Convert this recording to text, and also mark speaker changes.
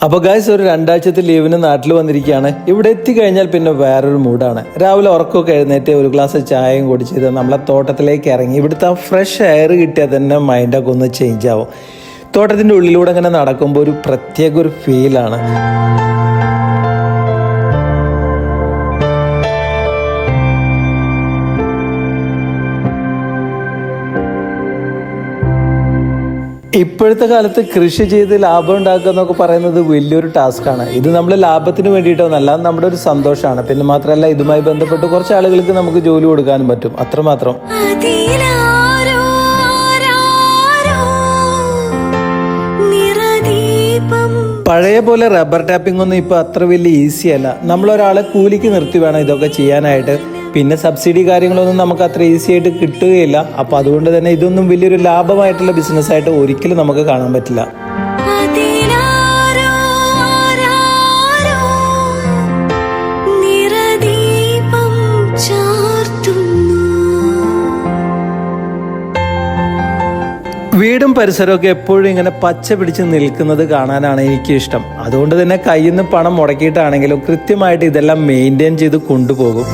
Speaker 1: അപ്പോൾ ഗൈസ് ഒരു 2 ആഴ്ചത്തെ ലീവിന് നാട്ടിൽ വന്നിരിക്കുകയാണ്. ഇവിടെ എത്തിക്കഴിഞ്ഞാൽ പിന്നെ വേറൊരു മൂഡാണ്. രാവിലെ ഉറക്കമൊക്കെ എഴുന്നേറ്റ് ഒരു ഗ്ലാസ് ചായയും കുടിച്ചത് നമ്മളെ തോട്ടത്തിലേക്ക് ഇറങ്ങി ഇവിടുത്തെ ആ ഫ്രഷ് എയർ കിട്ടിയാൽ തന്നെ മൈൻഡൊക്കെ ഒന്ന് ചേഞ്ച് ആവും. തോട്ടത്തിൻ്റെ ഉള്ളിലൂടെ അങ്ങനെ നടക്കുമ്പോൾ ഒരു പ്രത്യേക ഒരു ഫീലാണ്. ഇപ്പോഴത്തെ കാലത്ത് കൃഷി ചെയ്ത് ലാഭം ഉണ്ടാക്കുക എന്നൊക്കെ പറയുന്നത് വലിയൊരു ടാസ്ക്കാണ്. ഇത് നമ്മൾ ലാഭത്തിന് വേണ്ടിയിട്ടൊന്നല്ല, നമ്മുടെ ഒരു സന്തോഷമാണ്. പിന്നെ മാത്രമല്ല ഇതുമായി ബന്ധപ്പെട്ട് കുറച്ച് ആളുകൾക്ക് നമുക്ക് ജോലി കൊടുക്കാനും പറ്റും, അത്രമാത്രം. പഴയ പോലെ റബ്ബർ ടാപ്പിംഗ് ഒന്നും ഇപ്പോൾ അത്ര വലിയ ഈസി അല്ല. നമ്മളൊരാളെ കൂലിക്ക് നിർത്തി വേണം ഇതൊക്കെ ചെയ്യാനായിട്ട്. പിന്നെ സബ്സിഡി കാര്യങ്ങളൊന്നും നമുക്ക് അത്ര ഈസി ആയിട്ട് കിട്ടുകയില്ല. അപ്പോൾ അതുകൊണ്ട് തന്നെ ഇതൊന്നും വലിയൊരു ലാഭമായിട്ടുള്ള ബിസിനസ്സായിട്ട് ഒരിക്കലും നമുക്ക് കാണാൻ പറ്റില്ല. വീടും പരിസരമൊക്കെ എപ്പോഴും ഇങ്ങനെ പച്ച പിടിച്ച് നിൽക്കുന്നത് കാണാനാണ് എനിക്കിഷ്ടം. അതുകൊണ്ട് തന്നെ കയ്യിൽ നിന്ന് പണം മുടക്കിയിട്ടാണെങ്കിലും കൃത്യമായിട്ട് ഇതെല്ലാം മെയിൻറ്റെയിൻ ചെയ്ത് കൊണ്ടുപോകും.